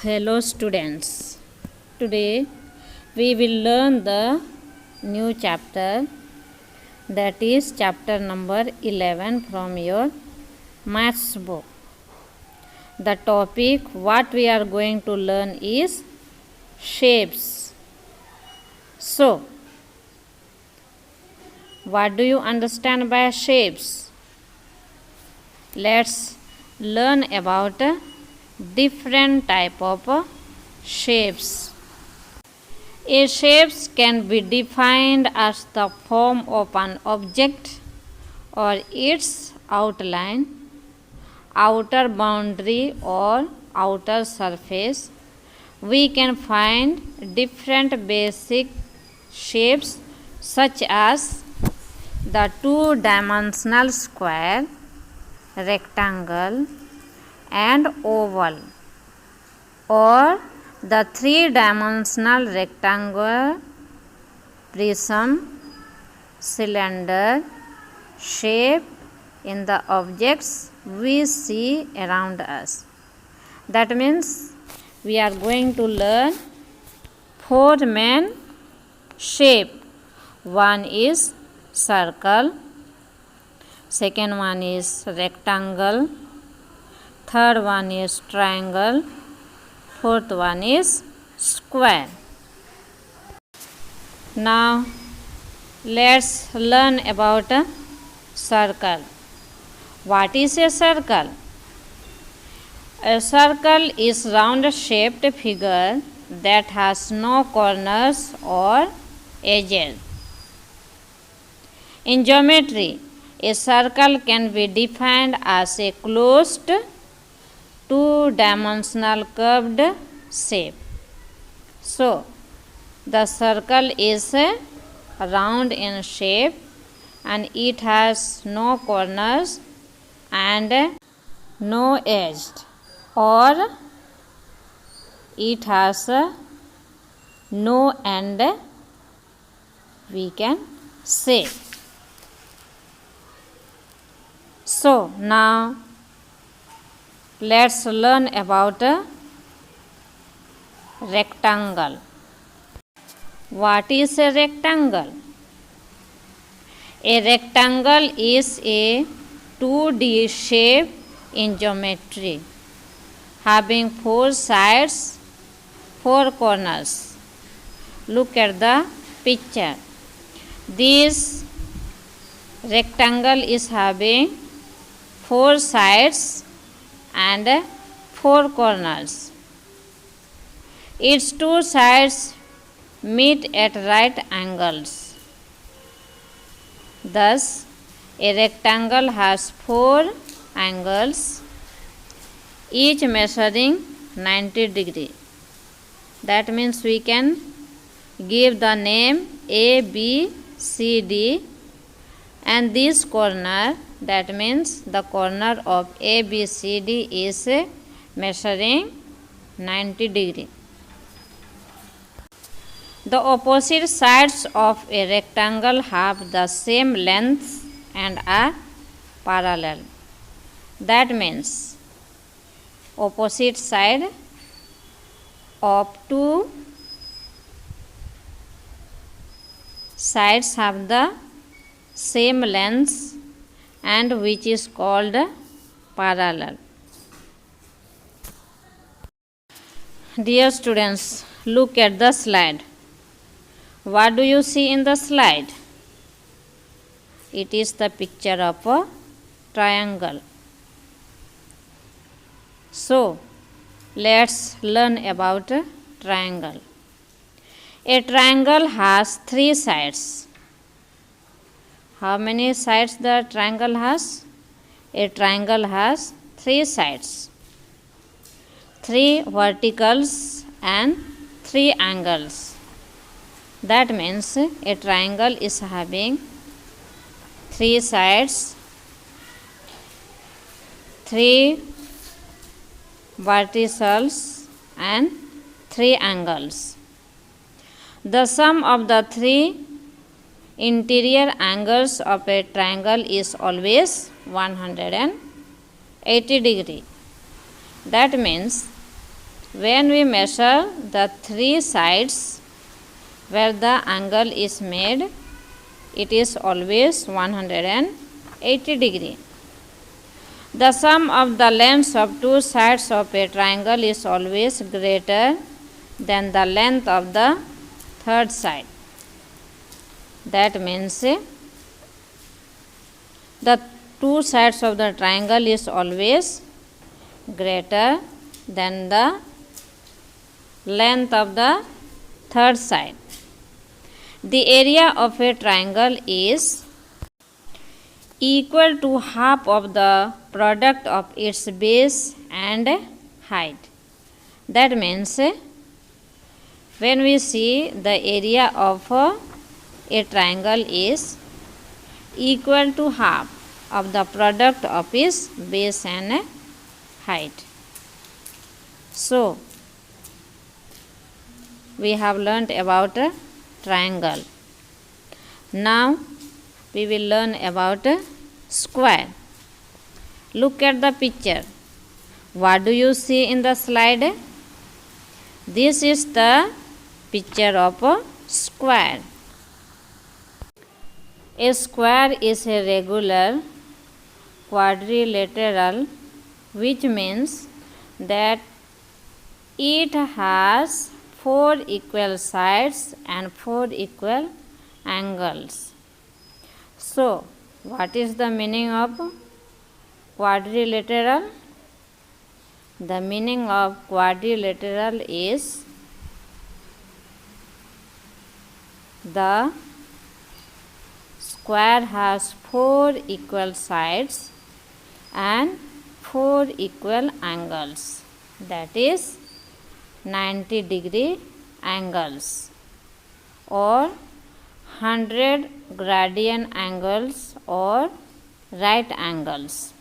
Hello students, today we will learn the new chapter, that is chapter number 11 from your maths book. The topic what we are going to learn is shapes. So, what do you understand by shapes? Let's learn about different type of shapes. A shapes can be defined as the form of an object or its outline, outer boundary or outer surface. We can find different basic shapes such as the two-dimensional square, rectangle and oval, or the three-dimensional rectangle, prism, cylinder shape in the objects we see around us. That means we are going to learn four main shape. One is circle, second one is rectangle, third one is triangle, fourth one is square. Now let's learn about a circle. What is a circle? A circle is round shaped figure that has no corners or edges. In geometry, a circle can be defined as a closed two-dimensional curved shape. So, the circle is round in shape and it has no corners and no edge, or it has no end, we can say. So, now let's learn about a rectangle. What is a rectangle? A rectangle is a 2D shape in geometry, having four sides, four corners. Look at the picture. This rectangle is having four sides and four corners. Its two sides meet at right angles. Thus, a rectangle has four angles, each measuring 90 degrees. That means we can give the name A, B, C, D, and this corner, that means the corner of A, B, C, D is measuring 90 degrees. The opposite sides of a rectangle have the same length and are parallel. That means opposite side of two sides have the same length and which is called parallel. Dear students, look at the slide. What do you see in the slide? It is the picture of a triangle. So, let's learn about a triangle. A triangle has three sides. How many sides the triangle has? A triangle has three sides, three verticals and three angles. That means a triangle is having three sides, three verticals and three angles. The sum of the three interior angles of a triangle is always 180 degree. That means when we measure the three sides where the angle is made, it is always 180 degree. The sum of the lengths of two sides of a triangle is always greater than the length of the third side. That means the two sides of the triangle is always greater than the length of the third side. The area of a triangle is equal to half of the product of its base and height. That means when we see the area of a triangle is equal to half of the product of its base and height. So, we have learnt about a triangle. Now, we will learn about a square. Look at the picture. What do you see in the slide? This is the picture of a square. A square is a regular quadrilateral, which means that it has 4 equal sides and 4 equal angles. So, what is the meaning of quadrilateral? The meaning of quadrilateral is the square has 4 equal sides and 4 equal angles, that is 90 degree angles or 100 gradient angles or right angles.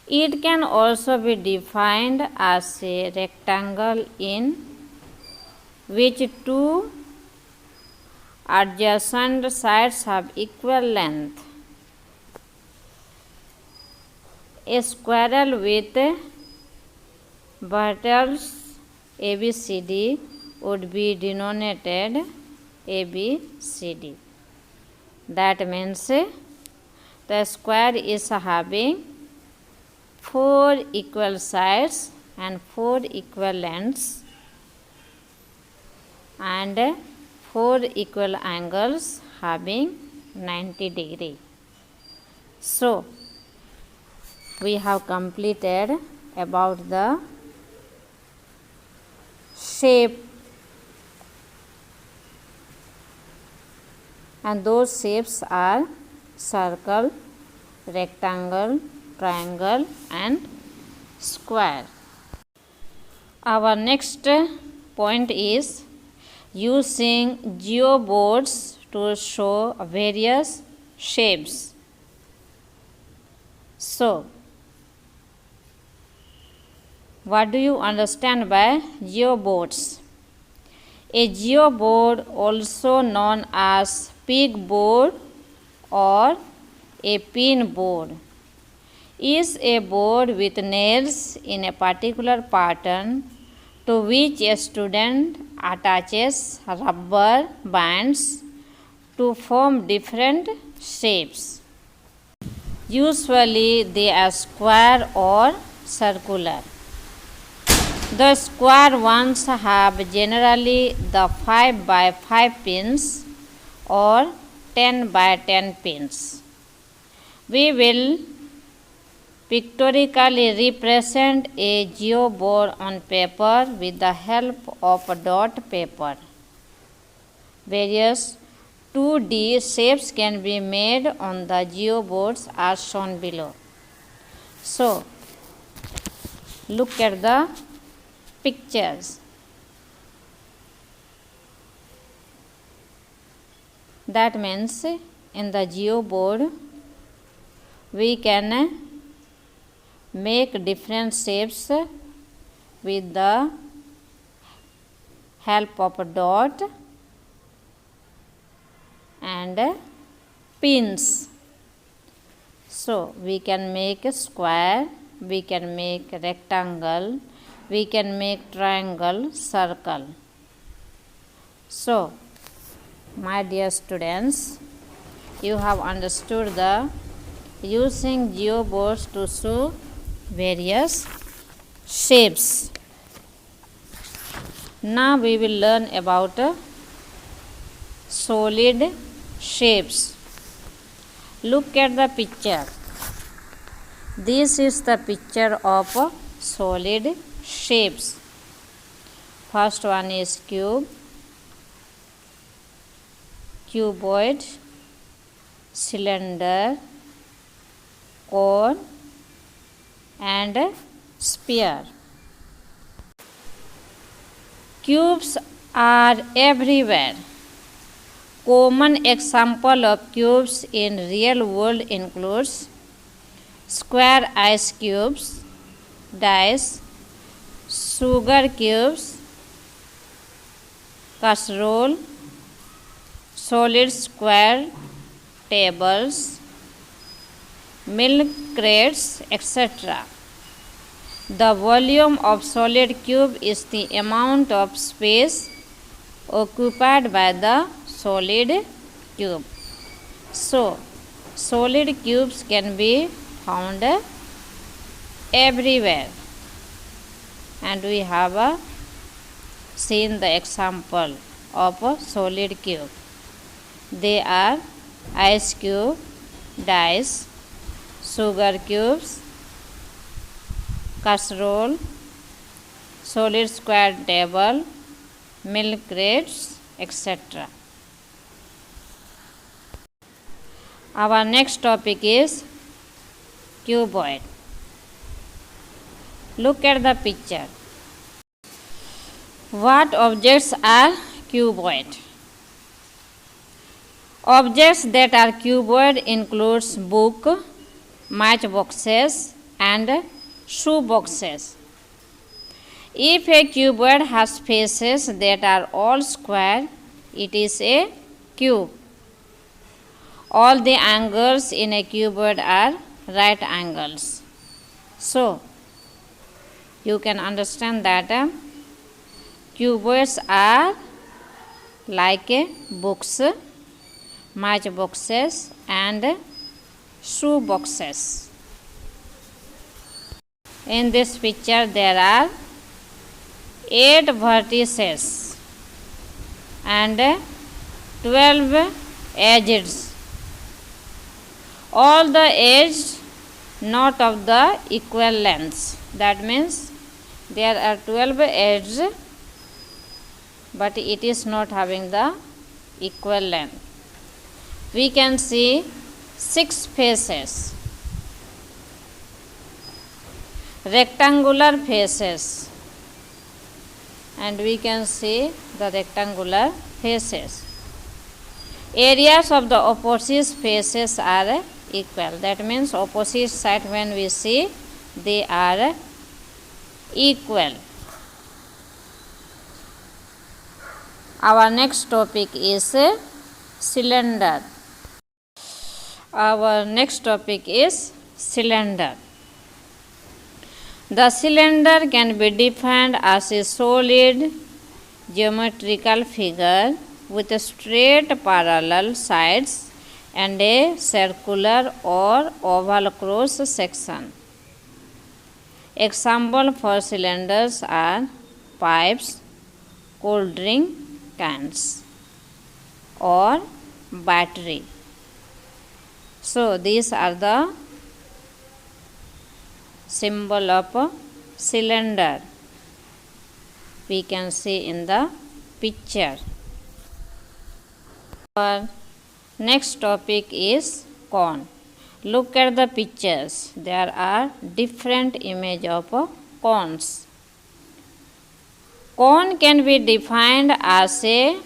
It can also be defined as a rectangle in which two adjacent sides have equal length. A square with vertices ABCD would be denominated ABCD. That means the square is having 4 equal sides and 4 equal lengths and 4 equal angles having 90 degree. So, we have completed about the shape, and those shapes are circle, rectangle, triangle and square. Our next point is using geoboards to show various shapes. So, what do you understand by geoboards? A geoboard, also known as pegboard or a pin board, is a board with nails in a particular pattern to which a student attaches rubber bands to form different shapes. Usually they are square or circular. The square ones have generally the 5 by 5 pins or 10 by 10 pins. We will pictorially represent a geoboard on paper with the help of dot paper. Various 2D shapes can be made on the geoboards as shown below. So, look at the pictures. That means in the geoboard we can make different shapes with the help of a dot and pins. So, we can make a square, we can make rectangle, we can make triangle, circle. So, my dear students, you have understood the using geoboards to show various shapes. Now we will learn about solid shapes. Look at the picture. This is the picture of solid shapes. First one is cube, cuboid, cylinder, cone and sphere. Cubes are everywhere. Common example of cubes in real world includes square ice cubes, dice, sugar cubes, casserole, solid square tables, milk crates, etc. The volume of solid cube is the amount of space occupied by the solid cube. So, solid cubes can be found everywhere, and we have seen the example of a solid cube. They are ice cube, dice, sugar cubes, casserole, solid square table, milk crates, etc. Our next topic is cuboid. Look at the picture. What objects are cuboid? Objects that are cuboid includes book, matchboxes and shoe boxes. If a cuboid has faces that are all square, it is a cube. All the angles in a cuboid are right angles. So, you can understand that cuboids are like books, matchboxes and shoe boxes. In this picture there are 8 vertices and 12 edges. All the edges not of the equal lengths. That means there are 12 edges, but it is not having the equal length. We can see 6 faces, rectangular faces, and we can see the rectangular faces. Areas of the opposite faces are equal. That means opposite side when we see, they are equal. Our next topic is cylinder. Our next topic is cylinder. The cylinder can be defined as a solid geometrical figure with straight parallel sides and a circular or oval cross section. Example for cylinders are pipes, cold drink cans or battery. So these are the symbol of a cylinder we can see in the picture. Our next topic is cone. Look at the pictures. There are different images of cones. Cone can be defined as a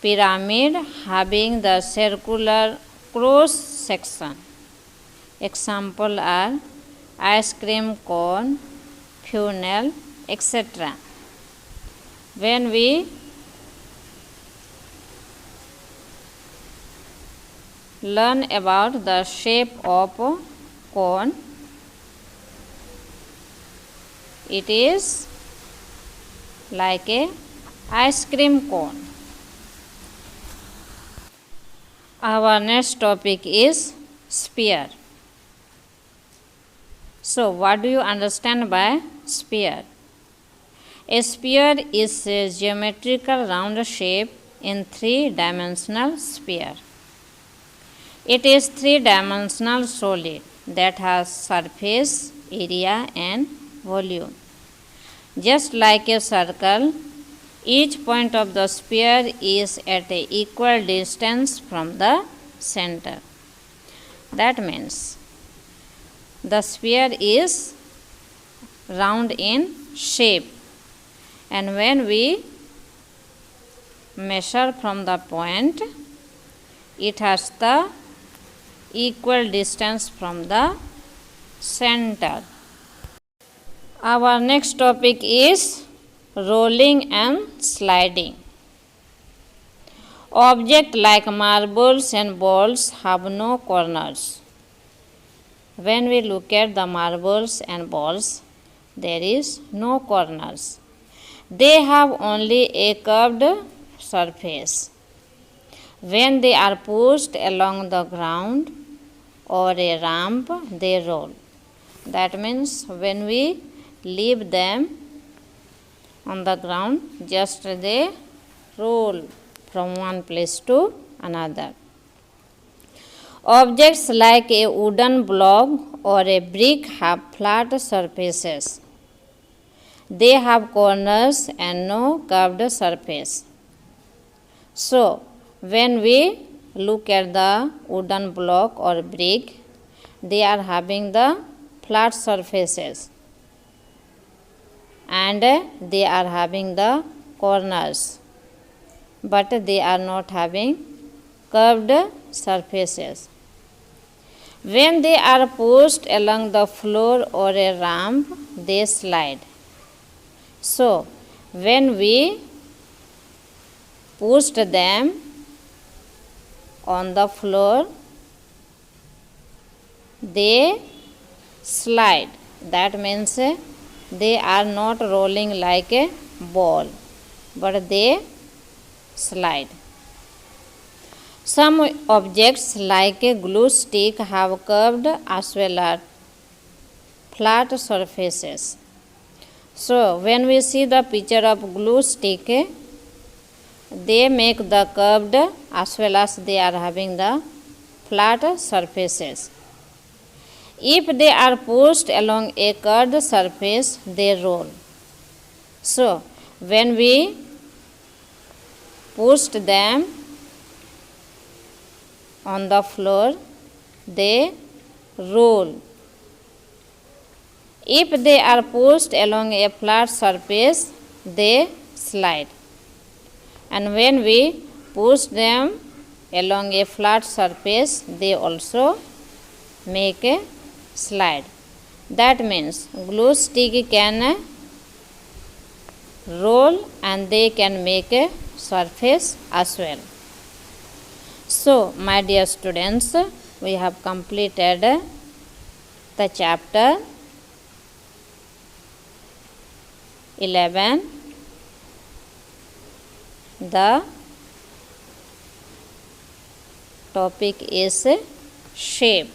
pyramid having the circular cross section. Example are ice cream cone, funnel, etc. When we learn about the shape of cone, It is like a ice cream cone. Our next topic is sphere. So, what do you understand by sphere? A sphere is a geometrical round shape in three-dimensional sphere. It is three-dimensional solid that has surface, area and volume. Just like a circle, each point of the sphere is at an equal distance from the center. That means the sphere is round in shape, and when we measure from the point, it has the equal distance from the center. Our next topic is rolling and sliding. Objects like marbles and balls have no corners. When we look at the marbles and balls, there is no corners. They have only a curved surface. When they are pushed along the ground or a ramp, they roll. That means when we leave them on the ground, just they roll from one place to another. Objects like a wooden block or a brick have flat surfaces. They have corners and no curved surface. So, when we look at the wooden block or brick, they are having the flat surfaces and they are having the corners, but they are not having curved surfaces. When they are pushed along the floor or a ramp, they slide. So, when we pushed them on the floor, they slide. That means they are not rolling like a ball, but they slide. Some objects like a glue stick have curved as well as flat surfaces. So, when we see the picture of glue stick, they make the curved as well as they are having the flat surfaces. If they are pushed along a curved surface, they roll. So, when we pushed them on the floor, they roll. If they are pushed along a flat surface, they slide. And when we push them along a flat surface, they also make a slide. That means glue stick can roll and they can make a surface as well. So, my dear students, we have completed the chapter 11. The topic is shape.